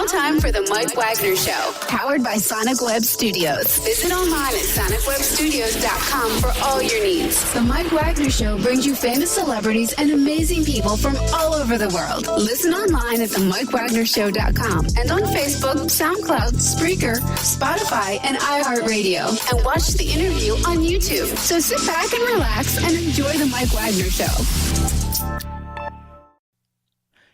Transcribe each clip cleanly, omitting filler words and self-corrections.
time for the Mike Wagner Show, powered by Sonic Web Studios. Visit online at sonicwebstudios.com for all your needs. The Mike Wagner Show brings you famous celebrities and amazing people from all over the world. Listen online at themikewagnershow.com and on Facebook, SoundCloud, Spreaker, Spotify, and iHeartRadio. And watch the interview on YouTube. So sit back and relax and enjoy the Mike Wagner Show.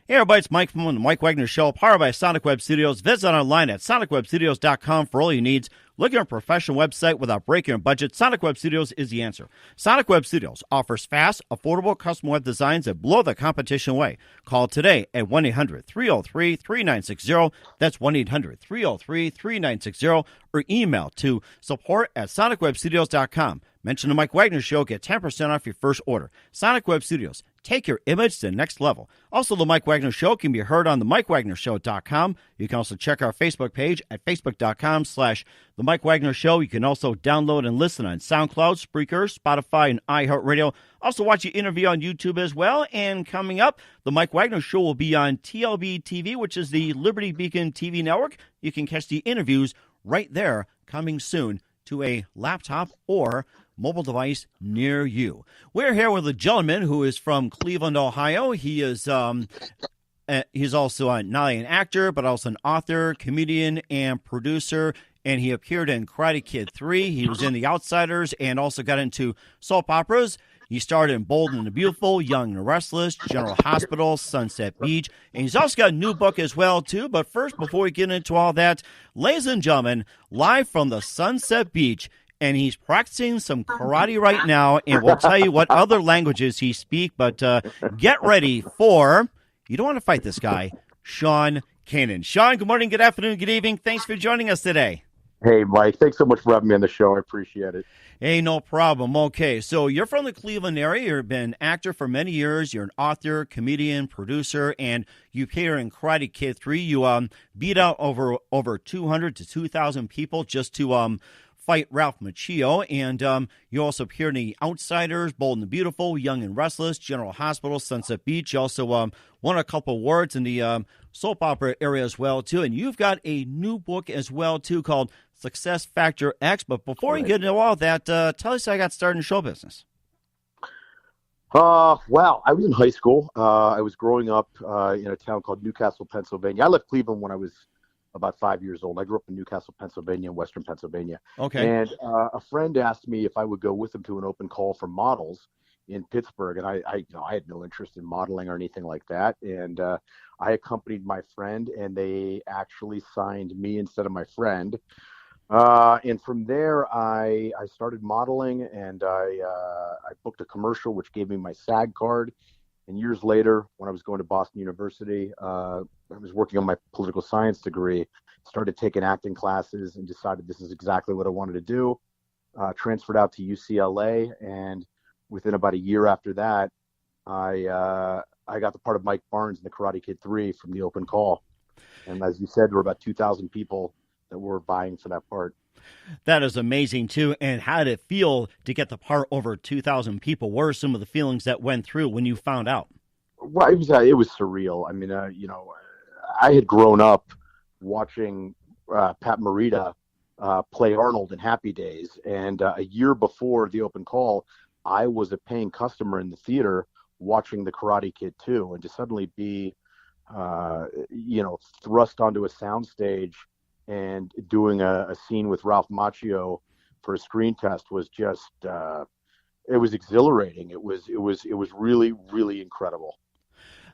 Hey everybody, it's Mike from the Mike Wagner Show, powered by Sonic Web Studios. Visit online at sonicwebstudios.com for all your needs. Looking at a professional website without breaking your budget, Sonic Web Studios is the answer. Sonic Web Studios offers fast, affordable custom web designs that blow the competition away. Call today at 1-800-303-3960. That's 1-800-303-3960. Or email to support@sonicwebstudios.com. Mention the Mike Wagner Show, get 10% off your first order. Sonic Web Studios. Take your image to the next level. Also, the Mike Wagner Show can be heard on the MikeWagnerShow.com. You can also check our Facebook page at Facebook.com/The Mike Wagner Show. You can also download and listen on SoundCloud, Spreaker, Spotify, and iHeartRadio. Also, watch the interview on YouTube as well. And coming up, the Mike Wagner Show will be on TLB TV, which is the Liberty Beacon TV network. You can catch the interviews right there coming soon to a laptop or mobile device near you. We're here with a gentleman who is from Cleveland, Ohio. He is he's also not only an actor, but also an author, comedian, and producer. And he appeared in Karate Kid 3. He was in The Outsiders and also got into soap operas. He starred in Bold and the Beautiful, Young and the Restless, General Hospital, Sunset Beach. And he's also got a new book as well, too. But first, before we get into all that, ladies and gentlemen, live from the Sunset Beach, and he's practicing some karate right now, and we'll tell you what other languages he speaks. But get ready for, you don't want to fight this guy, Sean Kanan. Sean, good morning, good afternoon, good evening. Thanks for joining us today. Hey, Mike. Thanks so much for having me on the show. I appreciate it. Hey, no problem. Okay, so you're from the Cleveland area. You've been an actor for many years. You're an author, comedian, producer, and you appear in Karate Kid 3. You beat out over 200 to 2,000 people just to fight Ralph Macchio, and you also appeared in The Outsiders, Bold and the Beautiful, Young and Restless, General Hospital, Sunset Beach. You also won a couple awards in the soap opera area as well, too. And you've got a new book as well, too, called Success Factor X. But before we get into all that, tell us how you got started in show business. Well, I was in high school. I was growing up in a town called Newcastle, Pennsylvania. I left Cleveland when I was about 5 years old. I grew up in Newcastle, Pennsylvania, and Western Pennsylvania. Okay. And a friend asked me if I would go with him to an open call for models in Pittsburgh, and I had no interest in modeling or anything like that. And I accompanied my friend, and they actually signed me instead of my friend. And from there, I started modeling, and I booked a commercial, which gave me my SAG card. And years later, when I was going to Boston University, I was working on my political science degree, started taking acting classes, and decided this is exactly what I wanted to do. Transferred out to UCLA, and within about a year after that, I got the part of Mike Barnes in the Karate Kid 3 from the open call. And as you said, there were about 2,000 people that were vying for that part. That is amazing, too. And how did it feel to get the part over 2,000 people? What are some of the feelings that went through when you found out? Well, it was surreal. I mean, I had grown up watching Pat Morita play Arnold in Happy Days. And a year before the open call, I was a paying customer in the theater watching the Karate Kid 2. And to suddenly be, thrust onto a soundstage and doing a scene with Ralph Macchio for a screen test was just, it was exhilarating. It was really, really incredible.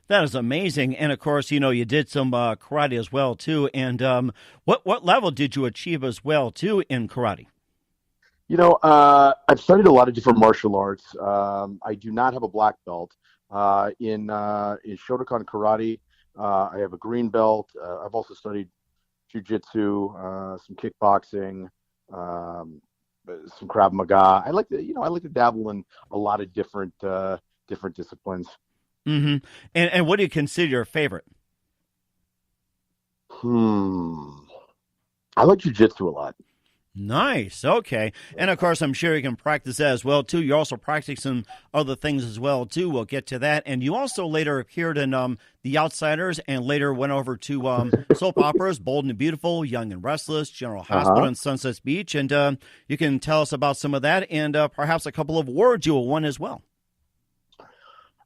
That is amazing. And of course, you did some karate as well, too. And what level did you achieve as well, too, in karate? I've studied a lot of different martial arts. I do not have a black belt. In Shotokan karate, I have a green belt. I've also studied jiu-jitsu, some kickboxing, some Krav Maga. I like to dabble in a lot of different disciplines. Mm-hmm. And what do you consider your favorite? I like jiu-jitsu a lot. Nice. Okay. And of course, I'm sure you can practice that as well, too. You're also practicing other things as well, too. We'll get to that. And you also later appeared in The Outsiders and later went over to soap operas, Bold and Beautiful, Young and Restless, General Hospital, and Sunset Beach. And you can tell us about some of that and perhaps a couple of awards you won as well.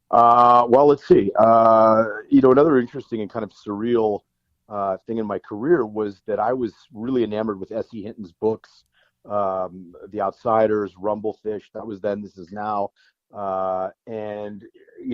Well, let's see. Another interesting and kind of surreal thing in my career was that I was really enamored with S.E. Hinton's books, The Outsiders, Rumblefish. That was then, this is now. And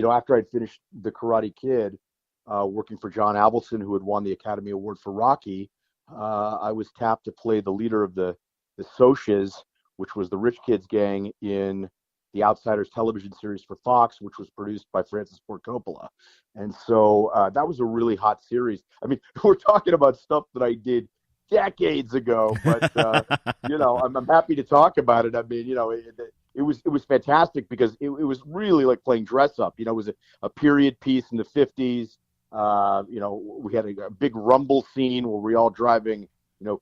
after I'd finished The Karate Kid, working for John Avildsen, who had won the Academy Award for Rocky, I was tapped to play the leader of the Socs, which was the rich kids gang in the Outsiders television series for Fox, which was produced by Francis Ford Coppola. And so that was a really hot series. I mean, we're talking about stuff that I did decades ago, but I'm happy to talk about it. I mean, it was fantastic because it was really like playing dress up. It was a period piece in the 50s. We had a big rumble scene where we all driving,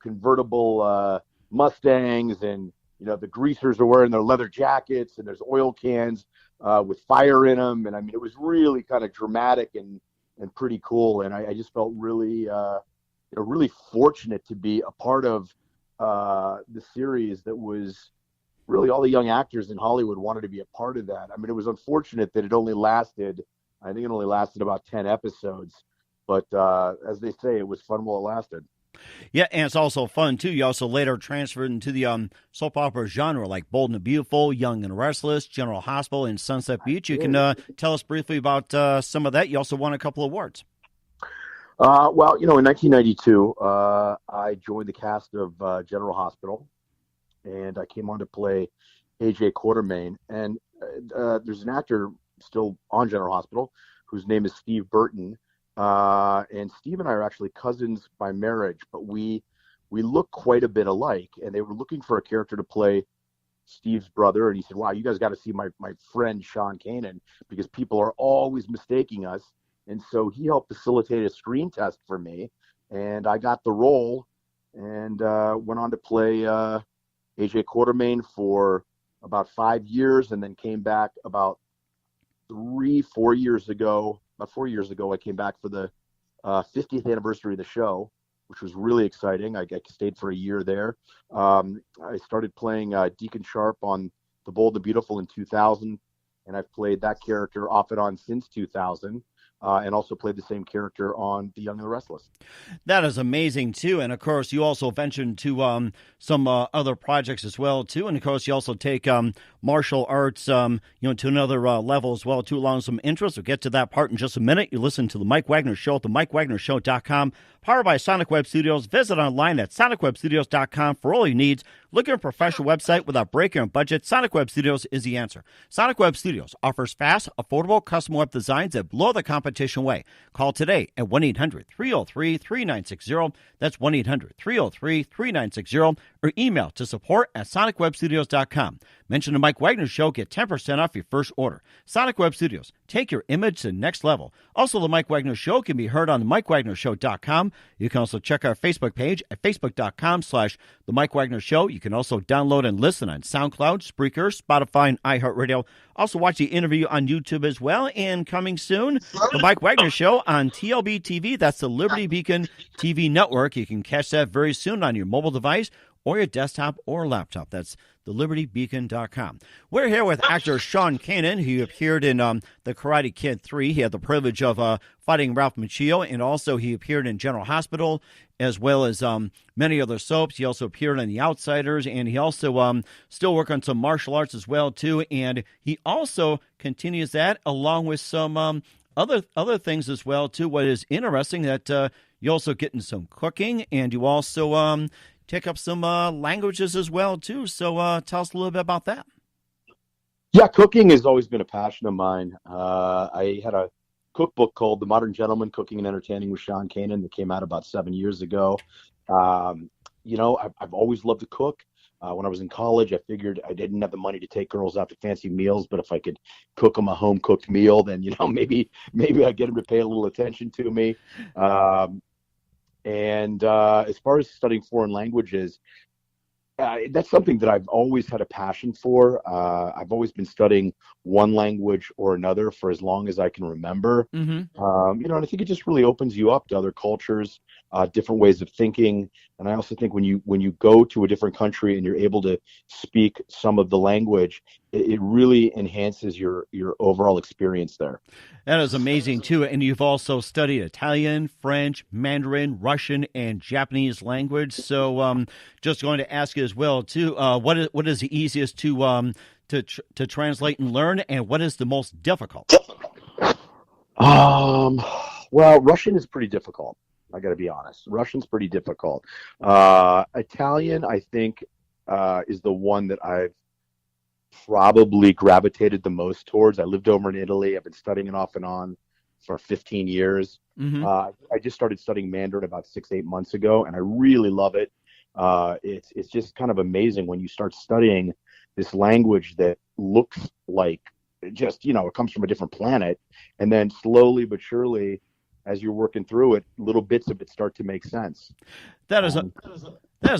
convertible Mustangs, and the greasers are wearing their leather jackets, and there's oil cans with fire in them. And I mean, it was really kind of dramatic and pretty cool. And I just felt really, really fortunate to be a part of the series that was really all the young actors in Hollywood wanted to be a part of that. I mean, it was unfortunate that it only lasted, I think it only lasted about 10 episodes. But as they say, it was fun while it lasted. Yeah, and it's also fun, too. You also later transferred into the soap opera genre, like Bold and Beautiful, Young and Restless, General Hospital, and Sunset Beach. You can tell us briefly about some of that. You also won a couple of awards. In 1992, I joined the cast of General Hospital, and I came on to play A.J. Quartermain. And there's an actor still on General Hospital whose name is Steve Burton. And Steve and I are actually cousins by marriage, but we look quite a bit alike. And they were looking for a character to play Steve's brother. And he said, wow, you guys got to see my friend Sean Kanan, because people are always mistaking us. And so he helped facilitate a screen test for me, and I got the role and went on to play A.J. Quartermain for about 5 years, and then came back about 4 years ago. About 4 years ago, I came back for the 50th anniversary of the show, which was really exciting. I stayed for a year there. I started playing Deacon Sharp on The Bold and Beautiful in 2000, and I've played that character off and on since 2000. And also played the same character on The Young and the Restless. That is amazing, too. And, of course, you also ventured into some other projects as well, too. And, of course, you also take martial arts, to another level as well, too, along with some interests. We'll get to that part in just a minute. You listen to The Mike Wagner Show at themikewagnershow.com, powered by Sonic Web Studios. Visit online at sonicwebstudios.com for all your needs. Look at a professional website without breaking your budget. Sonic Web Studios is the answer. Sonic Web Studios offers fast, affordable, custom web designs that blow the competition away. Call today at 1-800-303-3960. That's 1-800-303-3960. Or email to support@sonicwebstudios.com. Mention the Mike Wagner Show. Get 10% off your first order. Sonic Web Studios. Take your image to the next level. Also, the Mike Wagner Show can be heard on themikewagnershow.com. You can also check our Facebook page at facebook.com/The Mike Wagner Show. You can also download and listen on SoundCloud, Spreaker, Spotify, and iHeartRadio. Also watch the interview on YouTube as well. And coming soon, The Mike Wagner Show on TLB TV. That's the Liberty Beacon TV network. You can catch that very soon on your mobile device or your desktop or laptop. That's thelibertybeacon.com. We're here with actor Sean Kanan, who appeared in The Karate Kid 3. He had the privilege of fighting Ralph Macchio, and also he appeared in General Hospital, as well as many other soaps. He also appeared in The Outsiders, and he also still works on some martial arts as well, too. And he also continues that along with some other things as well, too. What is interesting that you also get in some cooking, and you also take up some languages as well, too. So tell us a little bit about that. Yeah, cooking has always been a passion of mine. I had a cookbook called The Modern Gentleman, Cooking and Entertaining with Sean Kanan that came out about 7 years ago. I've always loved to cook. When I was in college, I figured I didn't have the money to take girls out to fancy meals, but if I could cook them a home-cooked meal, then, maybe I'd get them to pay a little attention to me. And as far as studying foreign languages, that's something that I've always had a passion for. I've always been studying one language or another for as long as I can remember. And I think it just really opens you up to other cultures, different ways of thinking. And I also think when you go to a different country and you're able to speak some of the language, it really enhances your overall experience there. That is amazing, too. And you've also studied Italian, French, Mandarin, Russian, and Japanese language. So just going to ask you as well, too, what is the easiest to translate and learn, and what is the most difficult? Well, Russian is pretty difficult. I got to be honest. Russian's pretty difficult. Italian, I think, is the one that I've probably gravitated the most towards. I lived over in Italy. I've been studying it off and on for 15 years. I just started studying Mandarin about 6-8 months ago, and I really love it. It's just kind of amazing when you start studying this language that looks like just, it comes from a different planet, and then slowly but surely, as you're working through it, little bits of it start to make sense. That is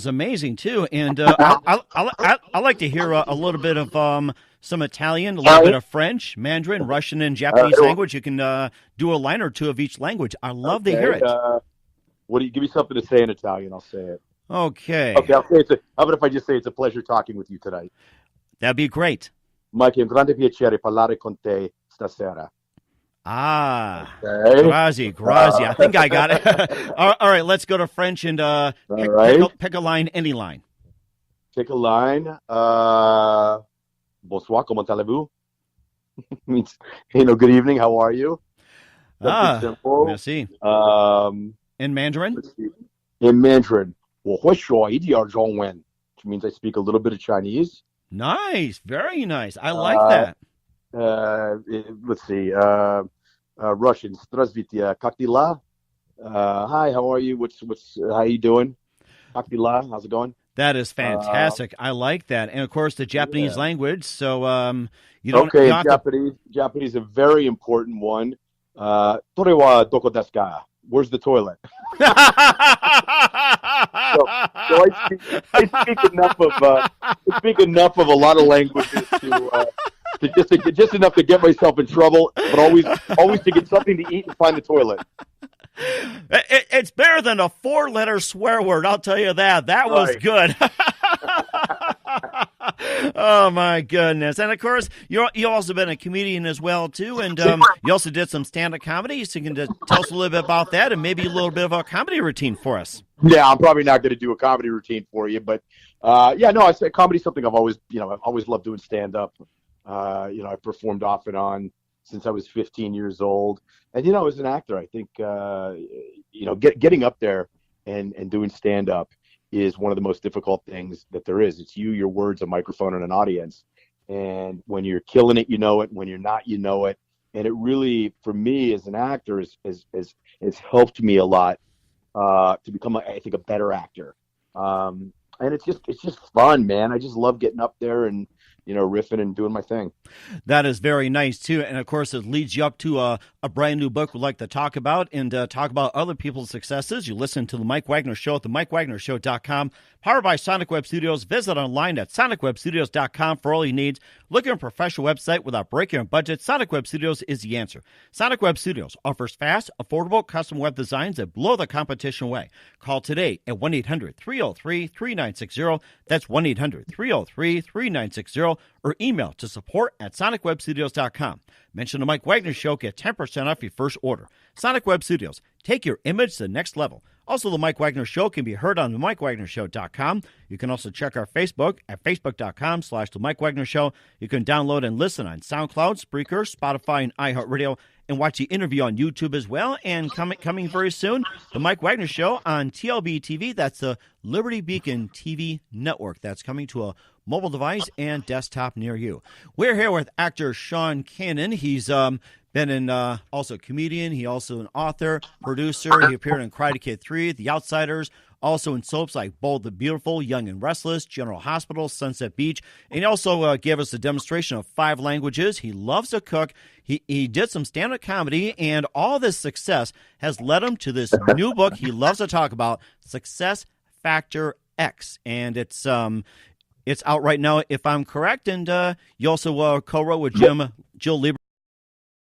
amazing too, and I like to hear a little bit of some Italian, a little bit of French, Mandarin, Russian, and Japanese language. You can do a line or two of each language. I love to hear it. Give me something to say in Italian? I'll say it. Okay. Okay, I'll say how about if I just say it's a pleasure talking with you tonight? That'd be great. Mike, è un grande piacere parlare con te stasera. Okay. Grazie. I think I got it. All right, let's go to French and pick a line, any line. Pick a line. Bonsoir, comment allez-vous? Means, good evening, how are you? Simple. Merci. In Mandarin? In Mandarin, 我会说一点中文, which means I speak a little bit of Chinese. Nice, very nice. I like that. Let's see. Russian. Здравствуйте, как дела? Hi, how are you? How you doing? Как дела? How's it going? That is fantastic. I like that. And of course, the Japanese language. So Japanese is a very important one. それはどこですか? Where's the toilet? so I speak enough of a lot of languages to just enough to get myself in trouble, but always to get something to eat and find the toilet. It's better than a 4-letter swear word, I'll tell you that. That was good. Oh, my goodness. And, of course, you've also been a comedian as well, too, and you also did some stand-up comedy, so you can tell us a little bit about that and maybe a little bit of a comedy routine for us. Yeah, I'm probably not going to do a comedy routine for you, but, I say comedy's something I've always loved doing stand-up. I've performed off and on since I was 15 years old. And, as an actor, I think, getting up there and doing stand-up is one of the most difficult things that there is. It's you, your words, a microphone, and an audience. And when you're killing it, you know it. When you're not, you know it. And it really, for me as an actor, has helped me a lot to become, I think, a better actor. And it's just fun, man. I just love getting up there and riffing and doing my thing. That is very nice, too. And, of course, it leads you up to a brand new book we'd like to talk about and talk about other people's successes. You listen to The Mike Wagner Show at themikewagnershow.com. Powered by Sonic Web Studios. Visit online at sonicwebstudios.com for all your needs. Looking for a professional website without breaking your budget? Sonic Web Studios is the answer. Sonic Web Studios offers fast, affordable, custom web designs that blow the competition away. Call today at 1-800-303-3960. That's 1-800-303-3960. Or email to support@sonicwebstudios.com. Mention the Mike Wagner Show. Get 10% off your first order. Sonic Web Studios. Take your image to the next level. Also, the Mike Wagner Show can be heard on themikewagnershow.com. You can also check our Facebook at facebook.com/The Mike Wagner Show. You can download and listen on SoundCloud, Spreaker, Spotify, and iHeartRadio, and watch the interview on YouTube as well. And coming very soon, the Mike Wagner Show on TLB TV. That's the Liberty Beacon TV network. That's coming to a mobile device and desktop near you. We're here with actor Sean Kanan. He's been also a comedian. He also an author, producer. He appeared in Karate Kid 3, The Outsiders, also in soaps like Bold the Beautiful, Young and Restless, General Hospital, Sunset Beach. And he also gave us a demonstration of 5 languages. He loves to cook. He did some stand-up comedy, and all this success has led him to this new book he loves to talk about, Success Factor X, and it's out right now, if I'm correct. And you also co-wrote with Jill Lieber